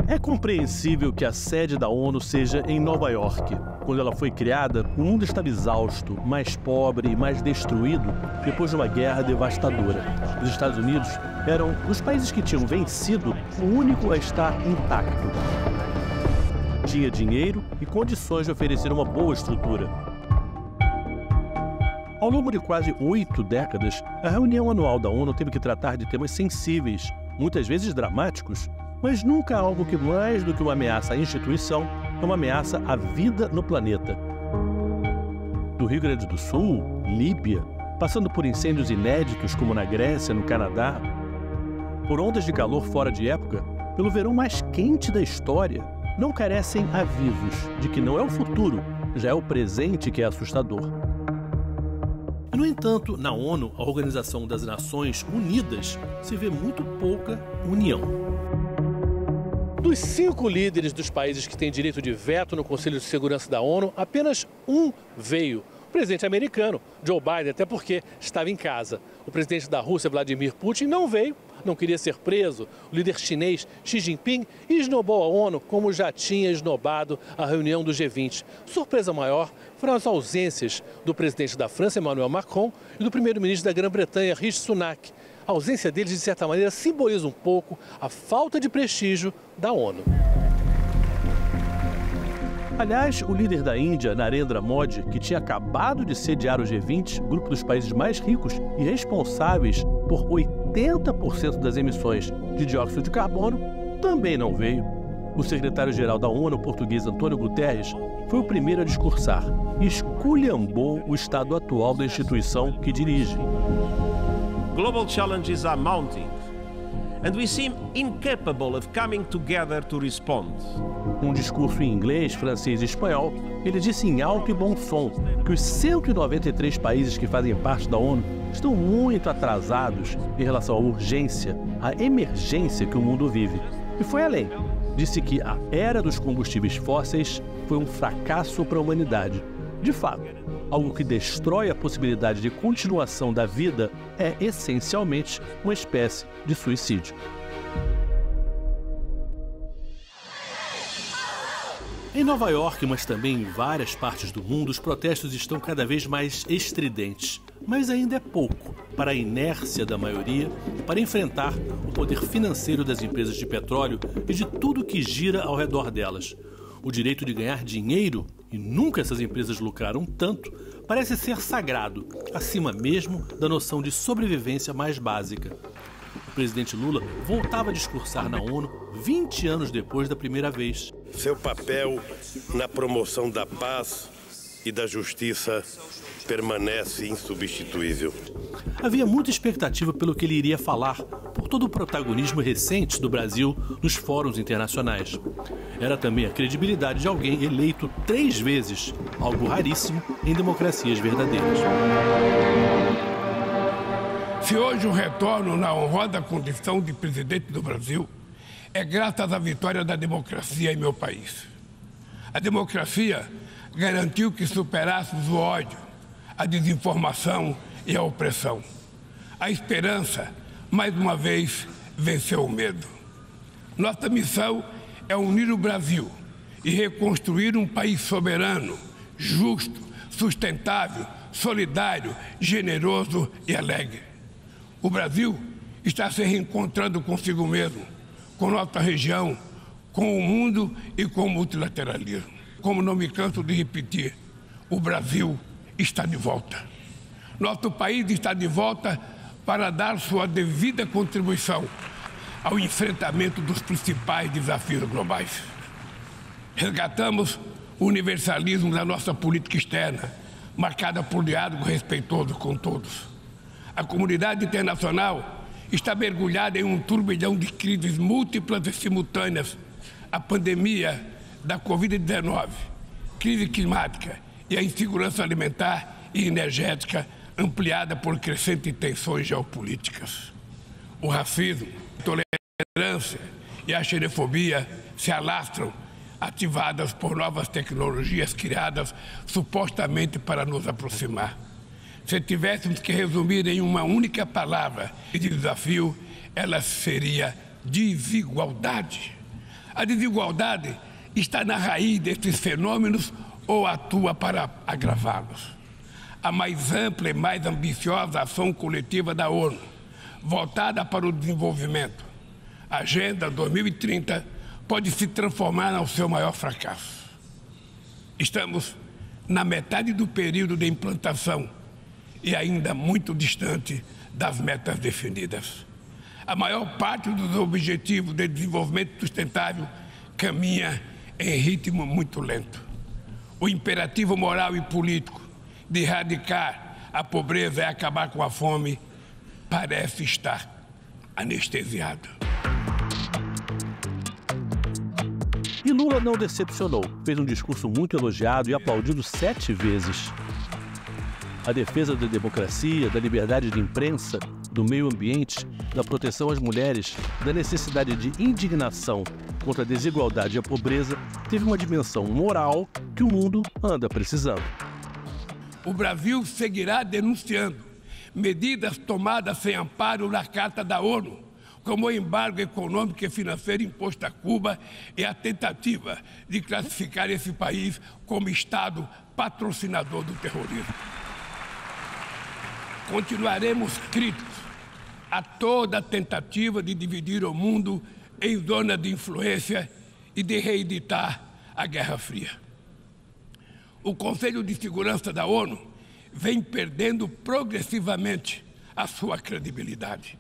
É compreensível que a sede da ONU seja em Nova York. Quando ela foi criada, o mundo estava exausto, mais pobre e mais destruído depois de uma guerra devastadora. Os Estados Unidos eram, dos países que tinham vencido, o único a estar intacto. Tinha dinheiro e condições de oferecer uma boa estrutura. Ao longo de quase 8 décadas, a reunião anual da ONU teve que tratar de temas sensíveis, muitas vezes dramáticos, mas nunca algo que, mais do que uma ameaça à instituição, é uma ameaça à vida no planeta. Do Rio Grande do Sul, Líbia, passando por incêndios inéditos como na Grécia, no Canadá, por ondas de calor fora de época, pelo verão mais quente da história, não carecem avisos de que não é o futuro, já é o presente que é assustador. No entanto, na ONU, a Organização das Nações Unidas, se vê muito pouca união. Dos 5 líderes dos países que têm direito de veto no Conselho de Segurança da ONU, apenas um veio. O presidente americano, Joe Biden, até porque estava em casa. O presidente da Rússia, Vladimir Putin, não veio, não queria ser preso. O líder chinês, Xi Jinping, esnobou a ONU como já tinha esnobado a reunião do G20. Surpresa maior foram as ausências do presidente da França, Emmanuel Macron, e do primeiro-ministro da Grã-Bretanha, Rishi Sunak. A ausência deles, de certa maneira, simboliza um pouco a falta de prestígio da ONU. Aliás, o líder da Índia, Narendra Modi, que tinha acabado de sediar o G20, grupo dos países mais ricos e responsáveis por 80% das emissões de dióxido de carbono, também não veio. O secretário-geral da ONU, o português Antônio Guterres, foi o primeiro a discursar e esculhambou o estado atual da instituição que dirige. Global challenges are mounting, and we seem incapable of coming together to respond. Um discurso em inglês, francês e espanhol, ele disse em alto e bom som que os 193 países que fazem parte da ONU estão muito atrasados em relação à urgência, à emergência que o mundo vive. E foi além. Disse que a era dos combustíveis fósseis foi um fracasso para a humanidade. De fato, algo que destrói a possibilidade de continuação da vida é, essencialmente, uma espécie de suicídio. Em Nova York, mas também em várias partes do mundo, os protestos estão cada vez mais estridentes. Mas ainda é pouco para a inércia da maioria para enfrentar o poder financeiro das empresas de petróleo e de tudo que gira ao redor delas. O direito de ganhar dinheiro, e nunca essas empresas lucraram tanto, parece ser sagrado, acima mesmo da noção de sobrevivência mais básica. O presidente Lula voltava a discursar na ONU 20 anos depois da primeira vez. Seu papel na promoção da paz e da justiça permanece insubstituível. Havia muita expectativa pelo que ele iria falar, por todo o protagonismo recente do Brasil nos fóruns internacionais. Era também a credibilidade de alguém eleito 3 vezes, algo raríssimo em democracias verdadeiras. Se hoje eu retorno na honrosa condição de presidente do Brasil, é graças à vitória da democracia em meu país. A democracia garantiu que superássemos o ódio, a desinformação e a opressão. A esperança, mais uma vez, venceu o medo. Nossa missão é unir o Brasil e reconstruir um país soberano, justo, sustentável, solidário, generoso e alegre. O Brasil está se reencontrando consigo mesmo, com nossa região, com o mundo e com o multilateralismo. Como não me canso de repetir, o Brasil está de volta. Nosso país está de volta para dar sua devida contribuição ao enfrentamento dos principais desafios globais. Resgatamos o universalismo da nossa política externa, marcada por diálogo respeitoso com todos. A comunidade internacional está mergulhada em um turbilhão de crises múltiplas e simultâneas. A pandemia da Covid-19, crise climática e a insegurança alimentar e energética ampliada por crescentes tensões geopolíticas. O racismo, a intolerância e a xenofobia se alastram, ativadas por novas tecnologias criadas supostamente para nos aproximar. Se tivéssemos que resumir em uma única palavra de desafio, ela seria desigualdade. A desigualdade está na raiz desses fenômenos ou atua para agravá-los. A mais ampla e mais ambiciosa ação coletiva da ONU, voltada para o desenvolvimento, a Agenda 2030, pode se transformar no seu maior fracasso. Estamos na metade do período de implantação e ainda muito distante das metas definidas. A maior parte dos objetivos de desenvolvimento sustentável caminha em ritmo muito lento. O imperativo moral e político de erradicar a pobreza e acabar com a fome parece estar anestesiado. E Lula não decepcionou. Fez um discurso muito elogiado e aplaudido 7 vezes. A defesa da democracia, da liberdade de imprensa, do meio ambiente, da proteção às mulheres, da necessidade de indignação contra a desigualdade e a pobreza teve uma dimensão moral que o mundo anda precisando. O Brasil seguirá denunciando medidas tomadas sem amparo na Carta da ONU, como o embargo econômico e financeiro imposto a Cuba e a tentativa de classificar esse país como Estado patrocinador do terrorismo. Continuaremos críticos a toda tentativa de dividir o mundo em zona de influência e de reeditar a Guerra Fria. O Conselho de Segurança da ONU vem perdendo progressivamente a sua credibilidade.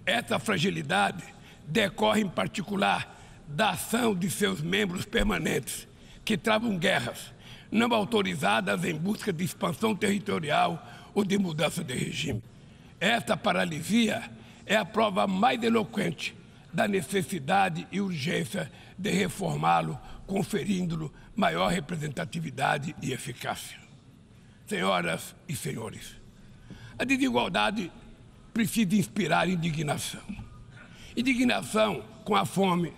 Essa fragilidade decorre, em particular, da ação de seus membros permanentes, que travam guerras não autorizadas em busca de expansão territorial ou de mudança de regime. Essa paralisia é a prova mais eloquente da necessidade e urgência de reformá-lo, conferindo-lhe maior representatividade e eficácia. Senhoras e senhores, a desigualdade precisa inspirar indignação. Indignação com a fome,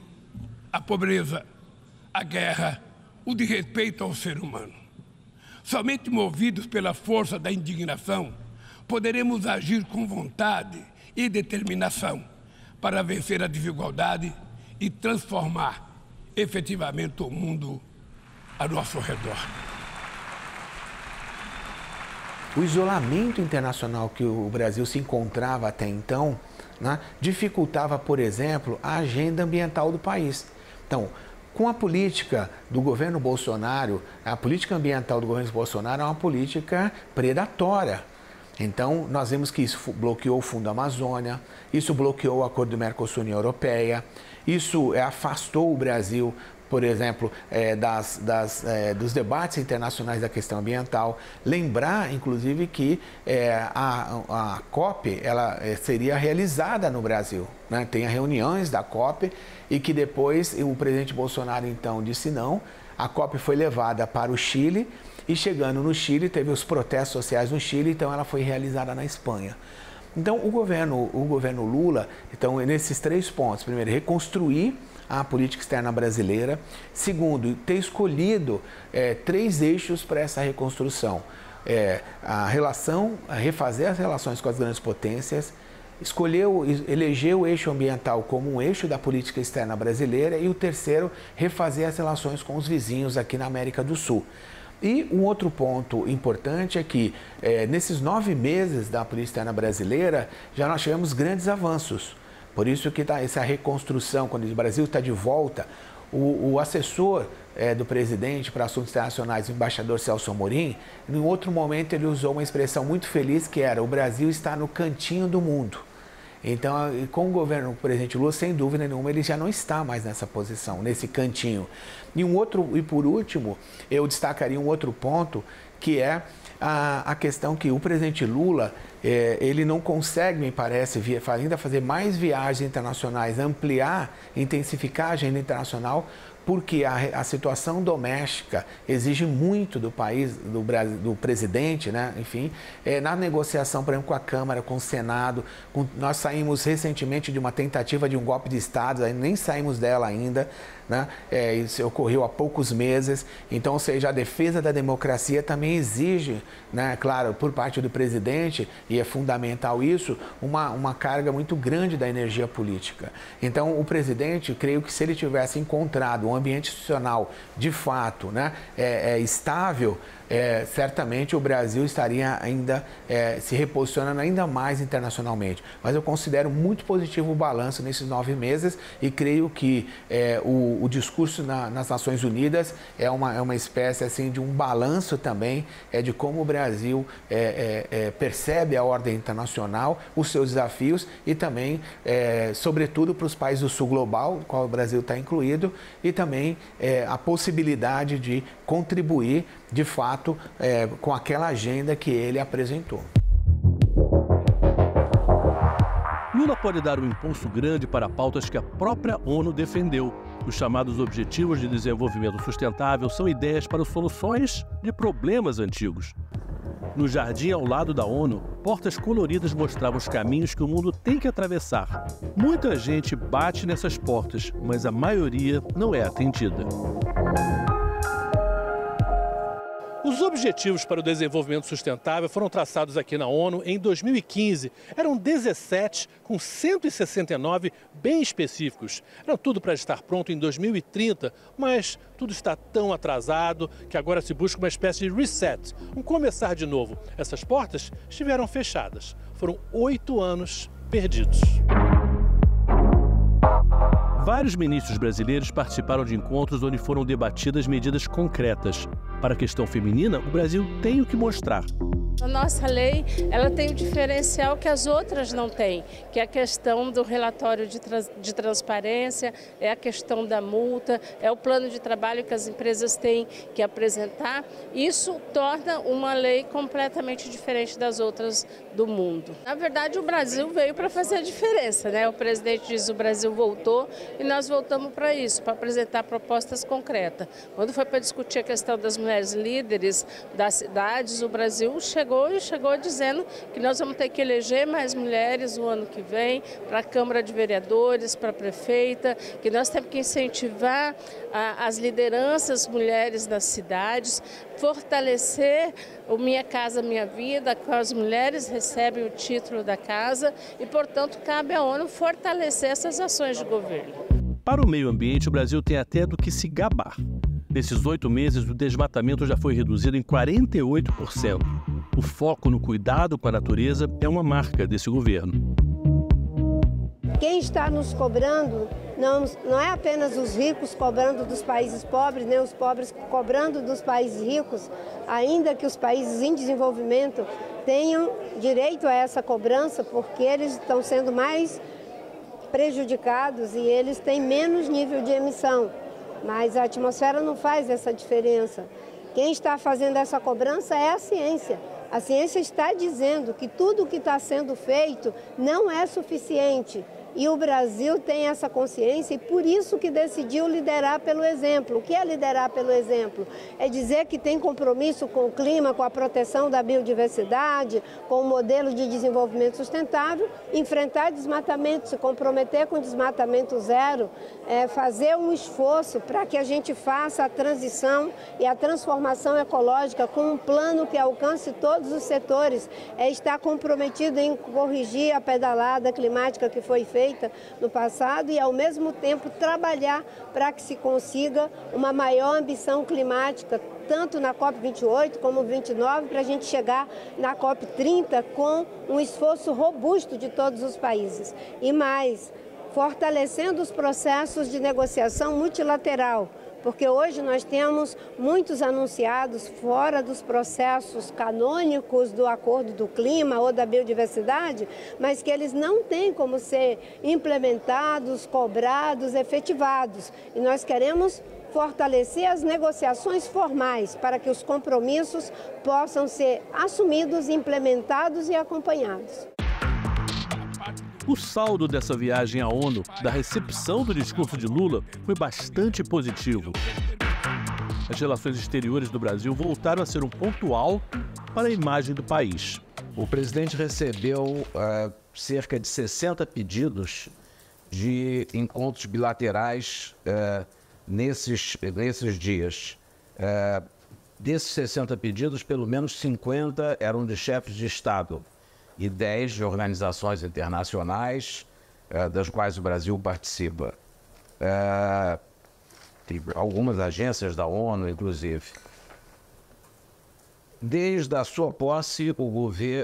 a pobreza, a guerra, o desrespeito ao ser humano. Somente movidos pela força da indignação, poderemos agir com vontade e determinação para vencer a desigualdade e transformar efetivamente o mundo a nosso redor. O isolamento internacional que o Brasil se encontrava até então, né, dificultava, por exemplo, a agenda ambiental do país. Então, com a política do governo Bolsonaro, a política ambiental do governo Bolsonaro é uma política predatória. Então, nós vemos que isso bloqueou o Fundo Amazônia, isso bloqueou o acordo do Mercosul-União Europeia, isso afastou o Brasil, por exemplo, dos debates internacionais da questão ambiental. Lembrar, inclusive, que a COP seria realizada no Brasil, né? Tem reuniões da COP e que depois o presidente Bolsonaro, então, disse não. A COP foi levada para o Chile e, chegando no Chile, teve os protestos sociais no Chile, então ela foi realizada na Espanha. Então, o governo Lula, então, nesses 3 pontos: primeiro, reconstruir a política externa brasileira; segundo, ter escolhido 3 eixos para essa reconstrução: refazer as relações com as grandes potências, eleger o eixo ambiental como um eixo da política externa brasileira, e o terceiro, refazer as relações com os vizinhos aqui na América do Sul. E um outro ponto importante é que, nesses 9 meses da política externa brasileira, já nós tivemos grandes avanços. Por isso que essa reconstrução, quando o Brasil está de volta, o assessor do presidente para assuntos internacionais, o embaixador Celso Amorim, em outro momento ele usou uma expressão muito feliz, que era: o Brasil está no cantinho do mundo. Então, com o governo do presidente Lula, sem dúvida nenhuma, ele já não está mais nessa posição, nesse cantinho. E por último, eu destacaria um outro ponto, que é a questão que o presidente Lula, ele não consegue, me parece, ainda fazer mais viagens internacionais, ampliar, intensificar a agenda internacional, porque a situação doméstica exige muito do país, do presidente, né? Enfim, na negociação, por exemplo, com a Câmara, com o Senado. Nós saímos recentemente de uma tentativa de um golpe de Estado, nem saímos dela ainda, né? Isso ocorreu há poucos meses. Então, ou seja, a defesa da democracia também exige, né, claro, por parte do presidente, e é fundamental isso, uma carga muito grande da energia política. Então, o presidente, creio que se ele tivesse encontrado um ambiente institucional de fato, né, estável, certamente o Brasil estaria ainda se reposicionando ainda mais internacionalmente. Mas eu considero muito positivo o balanço nesses 9 meses e creio que o discurso nas Nações Unidas é uma espécie assim, de um balanço também de como o Brasil percebe a ordem internacional, os seus desafios e também, sobretudo, para os países do Sul Global, no qual o Brasil está incluído, e também a possibilidade de contribuir, de fato, com aquela agenda que ele apresentou. Lula pode dar um impulso grande para pautas que a própria ONU defendeu. Os chamados Objetivos de Desenvolvimento Sustentável são ideias para soluções de problemas antigos. No jardim ao lado da ONU, portas coloridas mostravam os caminhos que o mundo tem que atravessar. Muita gente bate nessas portas, mas a maioria não é atendida. Os Objetivos para o Desenvolvimento Sustentável foram traçados aqui na ONU em 2015. Eram 17, com 169 bem específicos. Era tudo para estar pronto em 2030, mas tudo está tão atrasado que agora se busca uma espécie de reset, um começar de novo. Essas portas estiveram fechadas. Foram 8 anos perdidos. Vários ministros brasileiros participaram de encontros onde foram debatidas medidas concretas. Para a questão feminina, o Brasil tem o que mostrar. A nossa lei, ela tem um diferencial que as outras não têm, que é a questão do relatório de transparência, é a questão da multa, é o plano de trabalho que as empresas têm que apresentar. Isso torna uma lei completamente diferente das outras do mundo. Na verdade, o Brasil veio para fazer a diferença, né? O presidente diz que o Brasil voltou e nós voltamos para isso, para apresentar propostas concretas. Quando foi para discutir a questão das mulheres líderes das cidades, o Brasil chegou dizendo que nós vamos ter que eleger mais mulheres no ano que vem para a Câmara de Vereadores, para a prefeita, que nós temos que incentivar as lideranças mulheres nas cidades, fortalecer o Minha Casa Minha Vida, que as mulheres recebem o título da casa e, portanto, cabe à ONU fortalecer essas ações de governo. Para o meio ambiente, o Brasil tem até do que se gabar. Nesses 8 meses, o desmatamento já foi reduzido em 48%. O foco no cuidado com a natureza é uma marca desse governo. Quem está nos cobrando não é apenas os ricos cobrando dos países pobres, nem os pobres cobrando dos países ricos, ainda que os países em desenvolvimento tenham direito a essa cobrança, porque eles estão sendo mais prejudicados e eles têm menos nível de emissão. Mas a atmosfera não faz essa diferença. Quem está fazendo essa cobrança é a ciência. A ciência está dizendo que tudo o que está sendo feito não é suficiente. E o Brasil tem essa consciência e por isso que decidiu liderar pelo exemplo. O que é liderar pelo exemplo? É dizer que tem compromisso com o clima, com a proteção da biodiversidade, com o modelo de desenvolvimento sustentável, enfrentar desmatamento, se comprometer com desmatamento zero, fazer um esforço para que a gente faça a transição e a transformação ecológica com um plano que alcance todos os setores, estar comprometido em corrigir a pedalada climática que foi feita no passado e, ao mesmo tempo, trabalhar para que se consiga uma maior ambição climática, tanto na COP28 como 29, para a gente chegar na COP30 com um esforço robusto de todos os países. E mais, fortalecendo os processos de negociação multilateral, porque hoje nós temos muitos anunciados fora dos processos canônicos do Acordo do Clima ou da biodiversidade, mas que eles não têm como ser implementados, cobrados, efetivados. E nós queremos fortalecer as negociações formais para que os compromissos possam ser assumidos, implementados e acompanhados. O saldo dessa viagem à ONU, da recepção do discurso de Lula, foi bastante positivo. As relações exteriores do Brasil voltaram a ser um ponto alto para a imagem do país. O presidente recebeu cerca de 60 pedidos de encontros bilaterais nesses dias. Desses 60 pedidos, pelo menos 50 eram de chefes de Estado e 10 de organizações internacionais, das quais o Brasil participa. Algumas agências da ONU, inclusive. Desde a sua posse,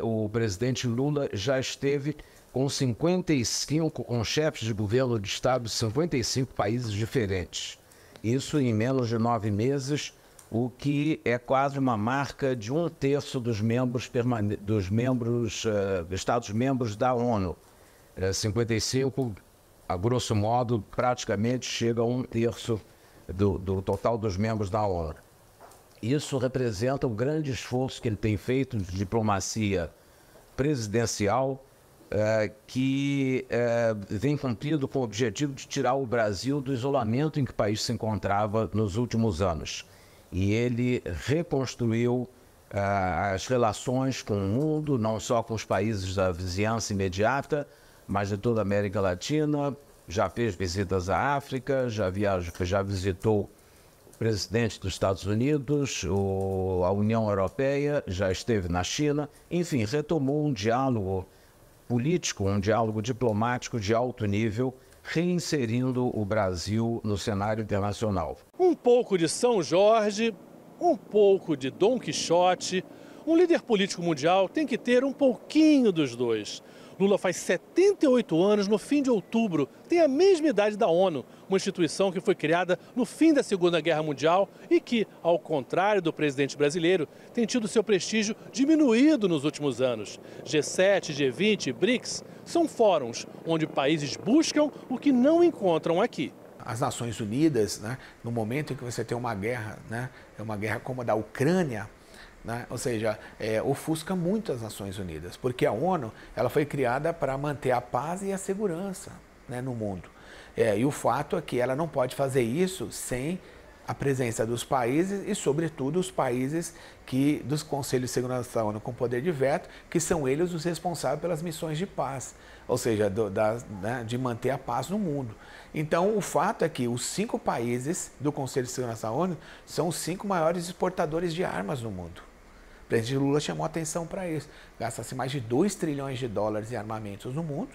o presidente Lula já esteve com chefes de governo de Estado de 55 países diferentes. Isso em menos de 9 meses, o que é quase uma marca de 1/3 dos Estados-membros da ONU. 55, a grosso modo, praticamente chega a 1/3 do total dos membros da ONU. Isso representa um grande esforço que ele tem feito de diplomacia presidencial, que vem cumprido com o objetivo de tirar o Brasil do isolamento em que o país se encontrava nos últimos anos. E ele reconstruiu as relações com o mundo, não só com os países da vizinhança imediata, mas de toda a América Latina. Já fez visitas à África, já visitou o presidente dos Estados Unidos, a União Europeia, já esteve na China. Enfim, retomou um diálogo político, um diálogo diplomático de alto nível, reinserindo o Brasil no cenário internacional. Um pouco de São Jorge, um pouco de Dom Quixote. Um líder político mundial tem que ter um pouquinho dos dois. Lula faz 78 anos no fim de outubro, tem a mesma idade da ONU, uma instituição que foi criada no fim da Segunda Guerra Mundial e que, ao contrário do presidente brasileiro, tem tido seu prestígio diminuído nos últimos anos. G7, G20, BRICS são fóruns onde países buscam o que não encontram aqui. As Nações Unidas, né, no momento em que você tem uma guerra, né, uma guerra como a da Ucrânia, né? Ou seja, ofusca muito as Nações Unidas, porque a ONU ela foi criada para manter a paz e a segurança, né, no mundo. E o fato é que ela não pode fazer isso sem a presença dos países e, sobretudo, os países dos Conselhos de Segurança da ONU com poder de veto, que são eles os responsáveis pelas missões de paz, ou seja, de manter a paz no mundo. Então, o fato é que os 5 países do Conselho de Segurança da ONU são os 5 maiores exportadores de armas no mundo. O presidente Lula chamou atenção para isso. Gasta-se mais de 2 trilhões de dólares em armamentos no mundo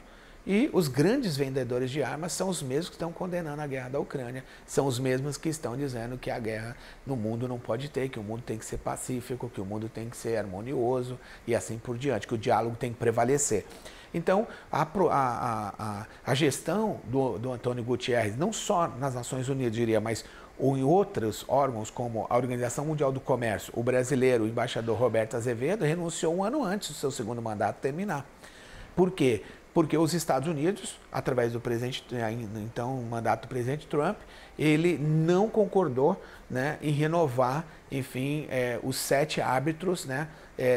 e os grandes vendedores de armas são os mesmos que estão condenando a guerra da Ucrânia, são os mesmos que estão dizendo que a guerra no mundo não pode ter, que o mundo tem que ser pacífico, que o mundo tem que ser harmonioso e assim por diante, que o diálogo tem que prevalecer. Então, a gestão do Antônio Guterres, não só nas Nações Unidas, diria, mas em outros órgãos, como a Organização Mundial do Comércio, o brasileiro, o embaixador Roberto Azevedo, renunciou 1 ano antes do seu segundo mandato terminar. Por quê? Porque os Estados Unidos, através do mandato do presidente Trump, ele não concordou, né, em renovar, enfim, os 7 árbitros, né,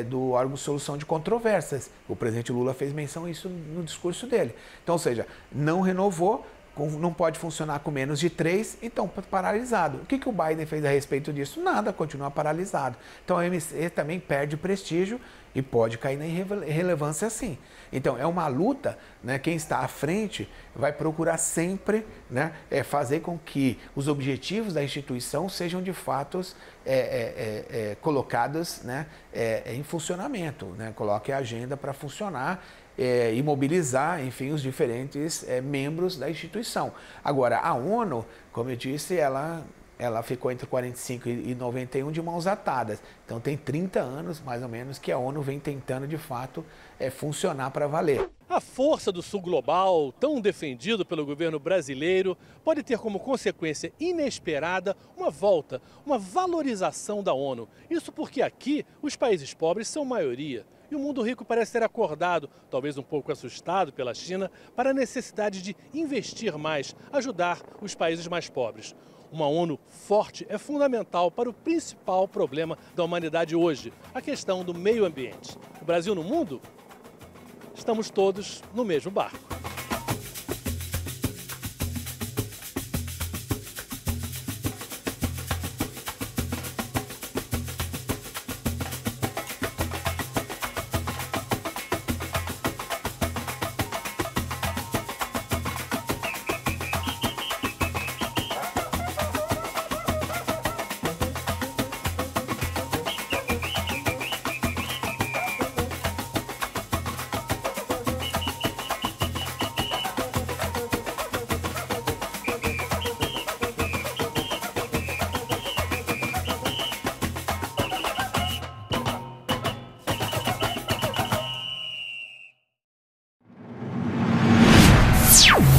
do órgão de solução de controvérsias. O presidente Lula fez menção a isso no discurso dele. Então, ou seja, não renovou, não pode funcionar com menos de 3, então paralisado. O que o Biden fez a respeito disso? Nada, continua paralisado. Então a OMC também perde prestígio e pode cair na irrelevância sim. Então é uma luta, né? Quem está à frente vai procurar sempre, né, fazer com que os objetivos da instituição sejam de fato colocados, né, em funcionamento, né? Coloque a agenda para funcionar e mobilizar, enfim, os diferentes membros da instituição. Agora, a ONU, como eu disse, ela ficou entre 45 e 91 de mãos atadas. Então tem 30 anos, mais ou menos, que a ONU vem tentando, de fato, funcionar para valer. A força do Sul Global, tão defendido pelo governo brasileiro, pode ter como consequência inesperada uma volta, uma valorização da ONU. Isso porque aqui os países pobres são maioria. E o mundo rico parece ter acordado, talvez um pouco assustado pela China, para a necessidade de investir mais, ajudar os países mais pobres. Uma ONU forte é fundamental para o principal problema da humanidade hoje, a questão do meio ambiente. O Brasil no mundo? Estamos todos no mesmo barco. Brasil.